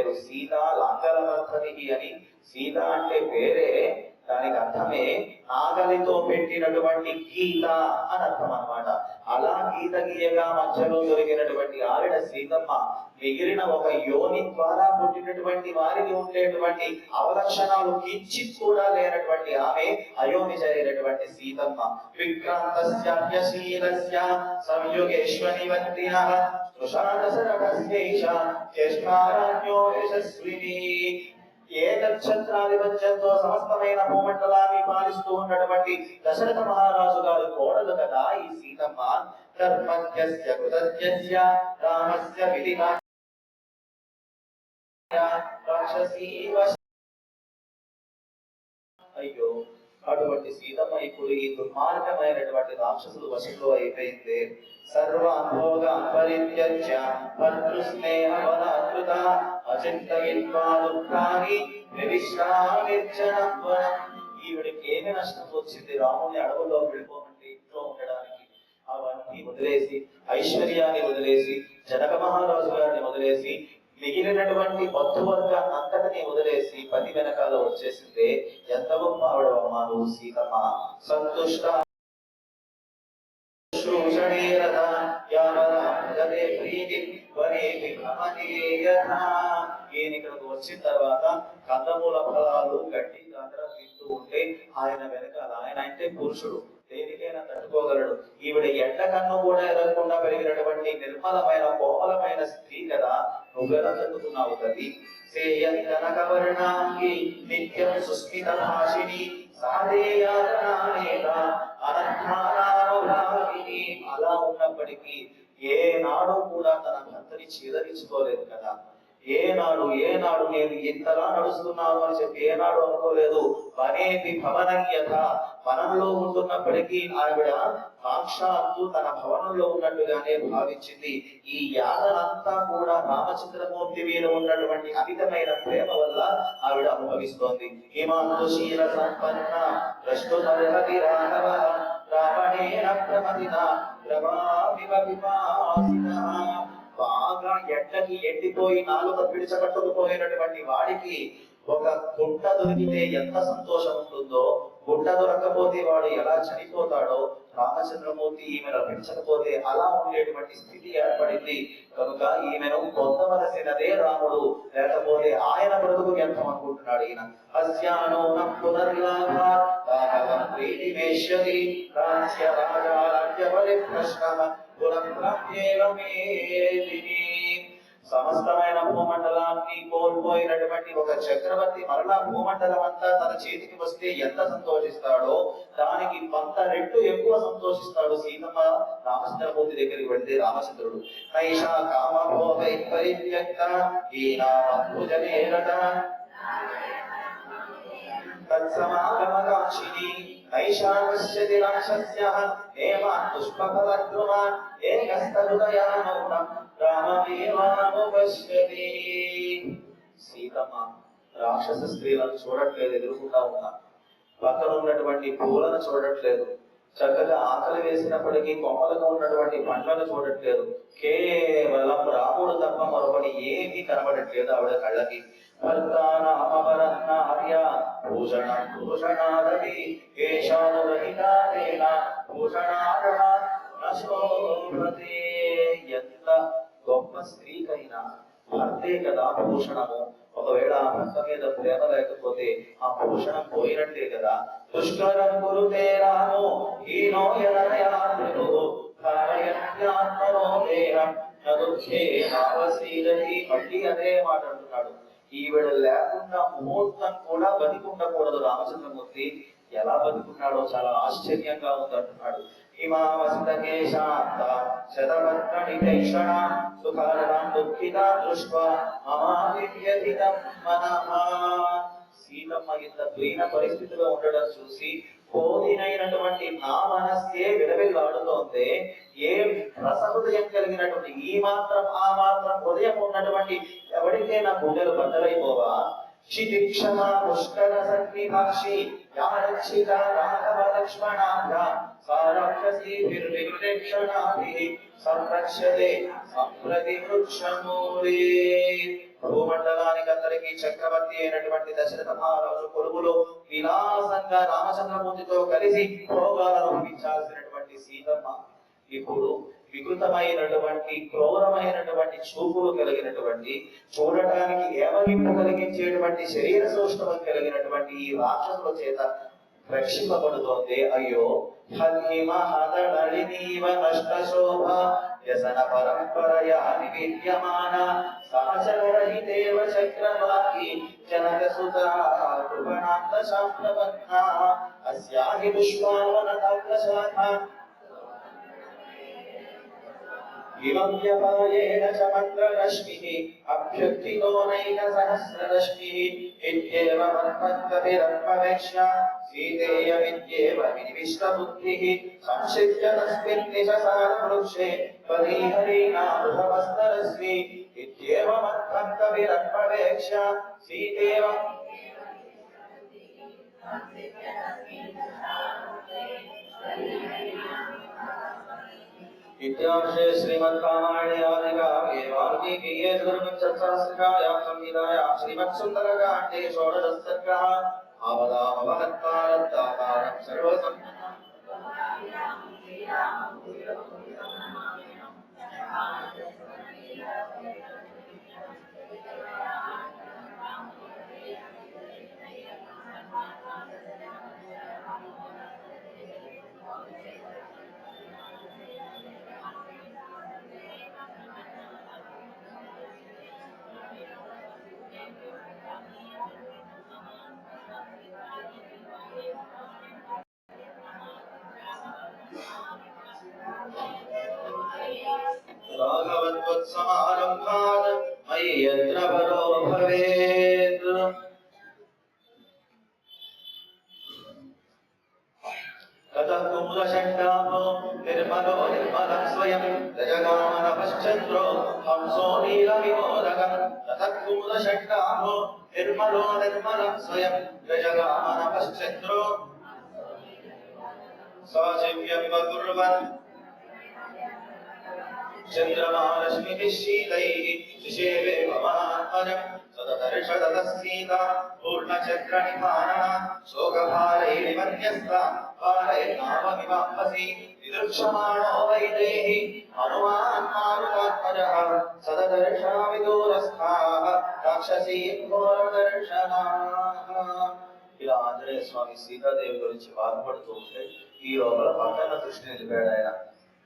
పేరు. సీత లాంగలవర్ధనికి అని, సీత అంటే పేరే, దానికి అర్థమే నాగలితో పెట్టినటువంటి గీత అని అర్థం అన్నమాట. అలా గీత గీయగా మధ్యలో దొరికినటువంటి ఆవిడ సీతమ్మ. మిగిలిన ఒక యోని ద్వారా పుట్టినటువంటి వారికి ఉండేటువంటి అవలక్షణాలు కించిత్ కూడా లేనటువంటి ఆమె అయోనిజైనటువంటి సీతమ్మ. విక్రాంతస్యాప్యశీలస్య సంయుగేశ్వనివర్తినః స్పృశాదశరథస్యేష జ్యేష్ఠారాజ్ఞో యశస్విని. ఏ నక్షత్రాధిపత్యంతో సమస్తమైన భూమండలాన్ని పాలిస్తూ ఉన్నటువంటి దశరథ మహారాజు గారు కోడలు కదా ఈ సీతమ్మ. ధర్మజ్ఞస్య కృతజ్ఞస్య రామస్య విదితా రాక్షసీవ. అయ్యో, అటువంటి సీతమ్మ ఇప్పుడు ఈ దుర్మార్గమైనటువంటి రాక్షసుల వశంలో అయిపోయింది. సర్వాన్ భోగాన్ పరిత్యజ్య భర్తృస్నేహ బలాకృత అచింతయిత్వా దుఃఖాని వివిశ్రామిర్జనం వనం. ఈవిడికి ఏమి నష్టం వచ్చింది? రాముని అడవుల్లో వెళ్ళిపోమంటే ఇంట్లో ఉండడానికి అవన్నీ వదిలేసి, ఐశ్వర్యాన్ని వదిలేసి, జనక మహారాజు గారిని వదిలేసి, మిగిలినటువంటి బంధువర్గాన్ని అంతటిని వదిలేసి పతి వెనకాల వచ్చేసిందే. ఎంత గొప్ప ఆవిడవమ్మా నువ్వు సీతమ్మ. సంతుష్ట ఈయన ఇక్కడికి వచ్చిన తర్వాత కందమూల ఫలాలు గడ్డి దగ్గర తింటూ ఉంటే ఆయన వెనకాల, ఆయన అంటే పురుషుడు, దేనికైనా తట్టుకోగలడు. ఈవిడ ఎండ కన్ను కూడా ఎదగకుండా పెరిగినటువంటి నిర్మలమైన కోమలమైన స్త్రీ కదా, నువ్వెలా తట్టుకున్నావు తల్లి? సేయంతనకవర్ణాంగి నిత్యం సుస్మిత భాషిని సాధేయాదనానేత అనర్థానానుభావిని. అలా ఉన్నప్పటికీ ఏనాడు కూడా తన భర్తని చీదరించుకోలేదు కదా. ఏనాడు నేను ఇంతలా నడుస్తున్నాను అని చెప్పి ఏనాడు అనుకోలేదు. వనేపి భవనయ్యత, వనంలో ఉంటున్నప్పటికీ ఆవిడ సాక్షాత్తు తన భవనంలో ఉన్నట్టుగానే భావించింది. ఈ యాదనంతా కూడా రామచంద్రమూర్తి మీద ఉన్నటువంటి అమితమైన ప్రేమ వల్ల ఆవిడ అనుభవిస్తోంది. హిమాంతుశీల సంపన్న ప్రశ్నుతర్హతి రాఘవ రావణేన ప్రమదిన ప్రభావివ విపాసినః. బాగా ఎండకి ఎండిపోయి నాలుక పిడిచకట్టుకుపోయినటువంటి వాడికి ఒక గుంట దొరికితే ఎంత సంతోషం ఉంటుందో, గుంట దొరకపోతే వాడు ఎలా చనిపోతాడో, రామచంద్రమూర్తి ఈమెను రక్షించకపోతే అలా ఉండేటువంటి స్థితి ఏర్పడింది. కనుక ఈమెను పొందవలసినదే రాముడు, లేకపోతే ఆయన బ్రతుకు ఎంత అనుకుంటున్నాడు ఈయన. అస్యానో పునర్లాభాం ప్రీతిమేశ్వరి రాజ్య రాజారాజ్య పరిప్రశ్నః పునఃప్రాప్యేవమేదిని. సమస్తమైన భూమండలాన్ని కోల్పోయినటువంటి ఒక చక్రవర్తి మరలా భూమండలం అంతా తన చేతికి వస్తే ఎంత సంతోషిస్తాడో, దానికి 100 రెట్లు ఎక్కువ సంతోషిస్తాడు సీతమ్మ రామచంద్రమూర్తి దగ్గరికి వెళ్తే రామచంద్రుడు. నైషా కామభోగై పరిత్యక్త ఈనాభుజనేరత తత్సమాగమకాక్షిణి నైషా పశ్యతి రాక్షస్యః ఏమాన్ పుష్పఫలద్రుమాన్ ఏకస్తహృదయానౌనం రామమేవానుపశ్యతి. సీతమ్మ రాక్షస స్త్రీలను చూడట్లేదు, ఎదురుకుండా ఉన్నా. పక్కన ఉన్నటువంటి పూలను చూడట్లేదు, చక్కగా ఆకలి వేసినప్పటికీ కొమ్మలుగా ఉన్నటువంటి పండ్లను చూడట్లేదు. కేవలం రాముడు తప్ప మరొకటి ఏమీ కనబడట్లేదు ఆవిడ కళ్ళకి. భర్తానామపరన్నార్య భూషణం భూషణాదపి కేశానురహితానేన భూషణాదః నశోభతే. ఎంత గొప్ప స్త్రీకైనా భర్తే కదా భూషణము. ఒకవేళ ఆ భర్త మీద ప్రేమ లేకపోతే ఆ భూషణం పోయినట్టే కదా. దుష్కరం కురుతే రామో హీనో యనయాత్మనో కారయత్యాత్మనో దేహం నదుఃఖే నావసీదతి. మళ్ళీ అదే మాట అంటున్నాడు. ఈవిడ లేకుండా ముహూర్తం కూడా బతికుండకూడదు రామచంద్రమూర్తి. ఎలా బతుకున్నాడో చాలా ఆశ్చర్యంగా ఉందంటున్నాడు. హిమావసితకేశాంత శతపత్రనితైషణ సుఖారాం దుఃఖితా దృష్ట్వా మమావివ్యధితం మనః. సీతమ్మ ఇంత దీన పరిస్థితిలో ఉండడం చూసి కోదినైనటువంటి నా మనస్సే విలవిల్లాడుతోంది. ఏ రసహృదయం కలిగినటువంటి ఈ మాత్రం ఆ మాత్రం హృదయం ఉన్నటువంటి ఎవరికైనా గుండెలు బద్దలైపోవా? క్షితిక్షమా పుష్కర సన్నిభాక్షి యారక్షిత రాఘవ లక్ష్మణాభ్యాం సారాక్షసీభిర్విక్షణాభిః సంరక్ష్యతే సంప్రతి వృక్షమూలే. భూమండలానికి అందరికీ చక్రవర్తి అయినటువంటి దశరథ మహారాజు కొలువులో విలాసంగా రామచంద్రమూర్తితో కలిసి భోగాలను అనుభవించాల్సినటువంటి సీతమ్మ ఇప్పుడు వికృతమైనటువంటి క్రూరమైనటువంటి చూపులు కలిగినటువంటి చూడటానికి ఏమగింపు కలిగించేటువంటి శరీర సౌష్ఠవం కలిగినటువంటి ఈ రాక్షసుల చేత రక్షింపబడుతోంది. అయ్యో హల్హిమహదళినీవ నష్ట శోభ వ్యసన పరంపరయా నివేద్యమాన సహచరహితేవ చక్రవాకి జనక సుతా కృపణాంత శాస్త్రపత్నా అస్యాహి పుష్పావన శాఖ విమవ్యపాయేన చ మంత్రరశ్మిః అభ్యుత్థితో నైక సహస్రరశ్మిః ఇత్యేవ మత్పత్కవిరత్మవేక్ష్య సీతేయ విద్యేవ వినివిష్టబుద్ధిః సంక్షిప్య తస్మిన్ నిశసారవృక్షే బలీహరీణామృతవస్తరశ్మి ఇత్యేవ మత్పత్కవిరత్మవేక్ష్య సీతేవ इत्यार्षे श्रीमद्रामायणे आदिकाव्ये वाल्मीकीये चतुर्विंशतिसहस्रकायां संहितायां श्रीमत्सुन्दरकाण्डे षोडशः सर्गः आवदामवहत्कारं सर्वसं राघवत्वत्समारम्भात् मयि यत्र परो भवेत् ततः कुमुदषण्डाभो निर्मलो निर्मलं स्वयं रजगामनपश्चन्द्रो हंसो नीलविमोदकं ततः कुमुदषण्डाभो निर्मलो निर्मलं स्वयं रजगामनपश्चन्द्रो साचिव्यं वकुर्वन् चन्द्रमारश्मिभिः शीतैः शिशेवे महात्मजं सददर्शदतः सीता पूर्णचन्द्रनिभानः शोकभारैर्निमन्यस्ता पारैर्नाममिवाम्भसि विदृक्षमाणो वैदेहि हनुमान् मारुतात्मजः सददर्शनविदूरस्थाः राक्षसी घोरदर्शनाः ఇలా ఆంజనేయ స్వామి సీతాదేవి గురించి బాధపడుతూ ఉంటే ఈ లోపల పక్కన దృష్టి నిలిపాడు ఆయన.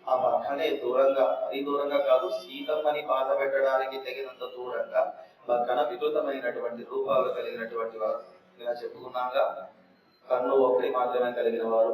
ఆ పక్కనే దూరంగా, అది దూరంగా కాదు, సీతమ్మని బాధ పెట్టడానికి తగినంత దూరంగా పక్కన వికృతమైనటువంటి రూపాలు కలిగినటువంటి వారు. ఇలా చెప్పుకున్నాగా కన్ను ఒకటి మాత్రమే కలిగిన వారు,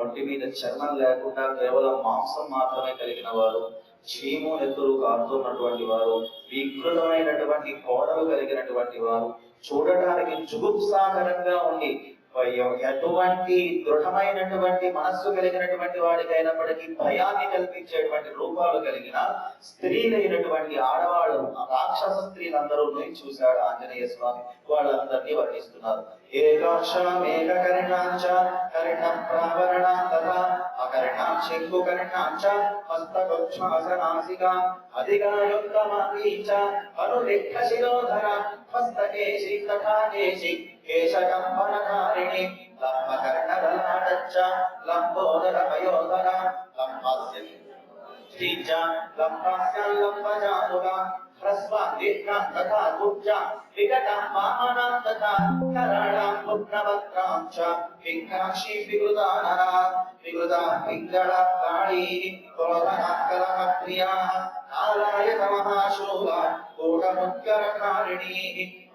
ఒంటి మీద చర్మం లేకుండా కేవలం మాంసం మాత్రమే కలిగిన వారు, చీము నెత్తులు కారుతున్నటువంటి వారు, వికృతమైనటువంటి కోడలు కలిగినటువంటి వారు, చూడటానికి జుగుప్సాకరంగా ఉండి ఎటువంటి దృఢమైనటువంటి మనస్సు కలిగినటువంటి వాడికైనప్పటికీ భయాన్ని కల్పించేటువంటి రూపాలు కలిగిన స్త్రీలైనటువంటి ఆడవాళ్ళు, రాక్షస స్త్రీలందరూ చూశాడు ఆంజనేయ స్వామి. వాళ్ళందరినీ వర్ణిస్తున్నారు. ఏకాక్షామేకకర్ణాంచ కర్ణం ప్రావరణాం తథా అకర్ణాం శంకుకర్ణాంచ హస్తగోక్షాసనాసిక అధిగాయుక్తమాగీచ అనులిఖశిరోధర హస్తకేశి తథా కేశి కేశకంబనధారిణి లంబకర్ణదలాటచ్చ లంబోదరమయోధర లంబస్య శ్రీచ లంబస్య లంబజానుగా హ్రస్వాదిర్ఘం తథా గుజ్జ వికటం వామనాం తథా కరాళాం పుత్రవక్త్రాం చ పింగాక్షి వికృతానరా వికృతా పింగళా కాళీ క్రోధనాకలమప్రియాః కాలాయ సమహాశూలా కూటముద్గరకారిణీ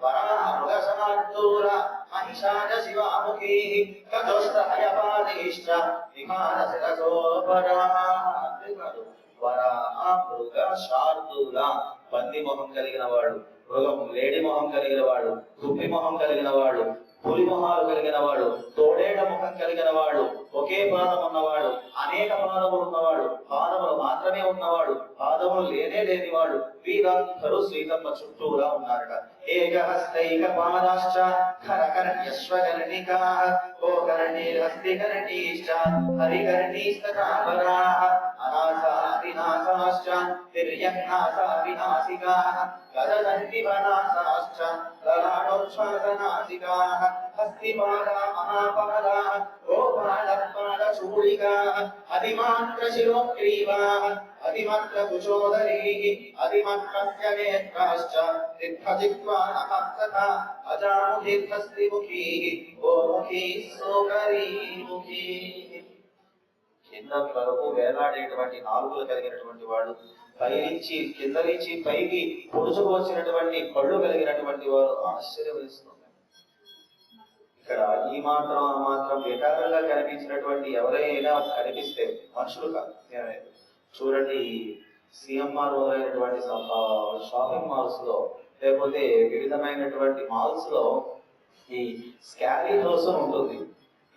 వరామృగసమార్దూర మహిషాజ శివాముఖీః కజోష్టహయపాదైశ్చ విమానశిరసోపరాః. వరామృగ శార్దూల పంది మొహం కలిగిన వాడు, మృగం లేడి మొహం కలిగిన వాడు, దుప్పి మొహం కలిగిన వాడు, పులి మొహాలు కలిగిన వాడు, తోడేళ్ల ముఖం కలిగిన వాడు, ఒకే పాదం ఉన్నవాడు, అనేక పాదములు ఉన్నవాడు, పాదములు మాత్రమే ఉన్నవాడు, పాదములు లేనివాడు, వీరందరూ సీతమ్మ చుట్టూరా ఉన్నారట. ఏకహస్తైక పాదాశ్చ ఖరకర్ణ్యశ్వకర్ణికాః గోకర్ణీర్హస్తికర్ణీశ్చ హరికర్ణీస్తథాపరాః అనాసా వినాశాశ్చ తిర్యజ్ఞాసా వినాశికాః గదదంతి వనాశాశ్చ లలాటోచ్ఛ్వాసనాసికాః హస్తిపాదా మహాపాదాః గోపాలపాదచూళికాః అధిమాత్రశిరోగ్రీవాః అధిమాత్రకుచోదరీః అధిమాత్రస్య నేత్రాశ్చ తిర్థజిహ్వానః తథా అజాముఖీర్హస్తిముఖీః గోముఖీః శోకరీముఖీః. కింద వరకు వేలాడేటువంటి నాలుగులు కలిగినటువంటి వాడు, పైనుంచి కింద నుంచి పైకి పొడుచుకు కళ్ళు కలిగినటువంటి వారు ఆశ్చర్యం వేస్తున్నారు. ఇక్కడ ఈ మాత్రం ఆ మాత్రం వికారంగా కనిపించినటువంటి ఎవరైనా కనిపిస్తే మనుషులు కాదు. చూడండి, సిఎంఆర్ మొదలైనటువంటి షాపింగ్ మాల్స్ లో లేకపోతే వివిధమైనటువంటి మాల్స్ లో ఈ స్కారీ హౌస్ ఉంటుంది.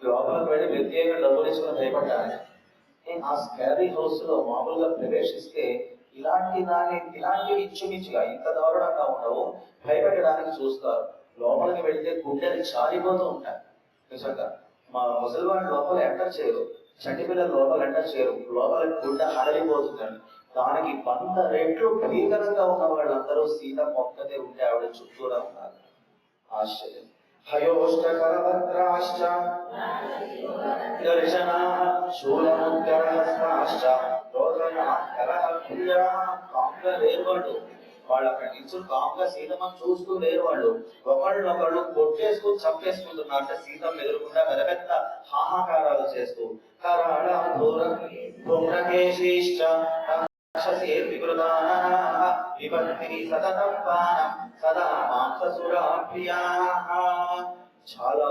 లోపలికి వెళ్ళి ప్రత్యేకంగా డబ్బులు తీసుకుని భయపడ్డానికి. ఆ స్కారీ హౌస్ లో మామూలుగా ప్రవేశిస్తే ఇలాంటివి ఇచ్చుమిచ్చుగా ఇంత దారుణంగా ఉండవు, భయపెట్టడానికి చూస్తారు. లోపలికి వెళ్తే గుండెలు చాలిపోతూ ఉంటాయి. నిజంగా మా ముసలివాళ్ళు లోపల ఎంటర్ చేయరు, చంటి పిల్లలు లోపల ఎంటర్ చేయరు, లోపల గుండె హడలిపోతుందండి. దానికి 100 రెట్లు భీకరంగా ఉన్న వాళ్ళందరూ సీతమ్మ ఒక్కతే ఉంటే ఆవిడ చుట్టూరా ఉన్నారు. ఆశ్చర్యం. హయోష్టకరవక్త్రాశ్చ దర్శనాః శూలముద్గరహస్తాశ్చ రోదనాః కలహప్రియాః. కాంగా లేరు వాళ్ళు, వాళ్ళు అక్కడ నిల్చుని కాంగా సీతమ్మను చూస్తూ లేరు. వాళ్ళు ఒకళ్ళనొకళ్ళు కొట్టేసుకుని చంపేసుకుంటున్నారు. అంటే సీతమ్మ ఎదురుకుండా పెద్ద పెద్ద హాహాకారాలు చేస్తూ కరాళం ధూమ్రకేశీశ్చ విపత్తి సతతం పానం సదా మాంససురాప్రియాః. చాలా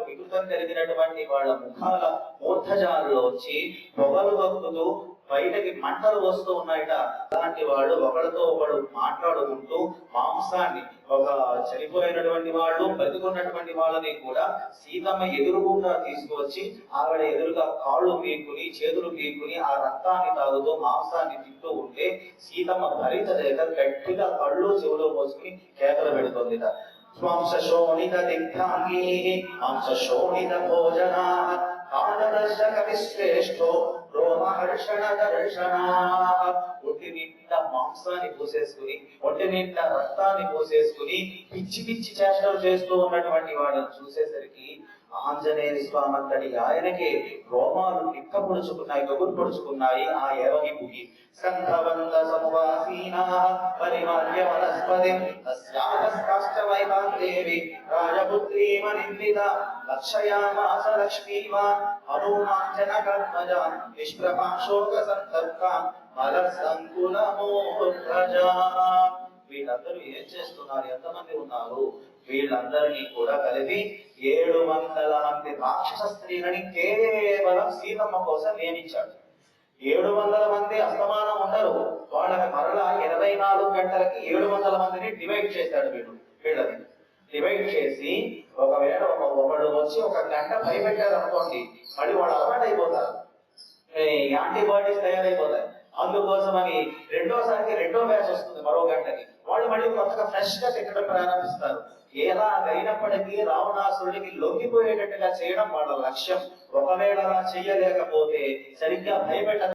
వికృతం కలిగినటువంటి వాళ్ళ ముఖాల మూర్ధజాల్లోంచి పొగలు వక్కుతూ బయటకి మంటలు వస్తూ ఉన్నాయట. అలాంటి వాళ్ళు ఒకరితో ఒకడు మాట్లాడుకుంటూ మాంసాన్ని, ఒక చనిపోయినటువంటి వాళ్ళు బతికున్నటువంటి వాళ్ళని కూడా సీతమ్మ ఎదురుగుండా తీసుకువచ్చి ఆవిడ ఎదురుగా కాళ్ళు పీక్కుని చేతులు పీక్కుని ఆ రక్తాన్ని తాగుతూ మాంసాన్ని తింటూ ఉంటే సీతమ్మ భరించలేక గట్టిగా కళ్ళు చెవులో పోసుకుని కేకలు పెడుతోందిట. మాంసశోణిత దిగ్ధాంగీ మాంసశోణిత భోజనాః కాలదర్శక విశ్రేష్ఠో రోమహర్షణ దర్శనాః. ఒంటి నిండా మాంసాన్ని పోసేసుకుని, ఒంటి నిండా రక్తాన్ని పోసేసుకుని పిచ్చి పిచ్చి చేష్టలు చేస్తూ ఉన్నటువంటి వాళ్ళని చూసేసరికి ఆంజనేయ స్వామి అంతటి ఆయనకి రోమాలు నిక్కపొడుచుకున్నాయి, గగురు పొడుచుకున్నాయి. ఆ ఏవగిపుకి సంఘవంత సమువాసీనాః పరిమార్య వనస్పతిం తస్యాః వైభాదేవి రాజపుత్రీమనిందిత లక్షయామాస లక్ష్మీవాన్ హనుమాంజనకర్మజాం నిష్ప్రభాశోక సంతప్తాం మలసంకులమోహ్రజాం. వీళ్ళందరూ ఏం చేస్తున్నారు? ఎంతమంది ఉన్నారు? వీళ్ళందరినీ కూడా కలిపి 700 మంది రాక్షస స్త్రీలని కేవలం సీతమ్మ కోసం నియమించాడు. 700 మంది అస్తమానం ఉండరు. వాళ్ళకి మరలా 24 గంటలకి 700 మందిని డివైడ్ చేశాడు. వీళ్ళని డివైడ్ చేసి ఒకవేళ ఒకడు వచ్చి 1 గంట భయపెట్టారు అనుకోండి, మళ్ళీ వాళ్ళు అలవాటు అయిపోతారు, యాంటీబాడీస్ తయారైపోతాయి. అందుకోసమని రెండో బ్యాచ్ వస్తుంది మరో గంటకి. వాళ్ళు మళ్ళీ కొత్తగా ఫ్రెష్ గా తిట్టడం ప్రారంభిస్తారు. ఎలాగైనప్పటికీ రావణాసురుడికి లొంగిపోయేటట్టుగా చేయడం వాళ్ళ లక్ష్యం. ఒకవేళ అలా చెయ్యలేకపోతే, సరిగ్గా భయపెట్ట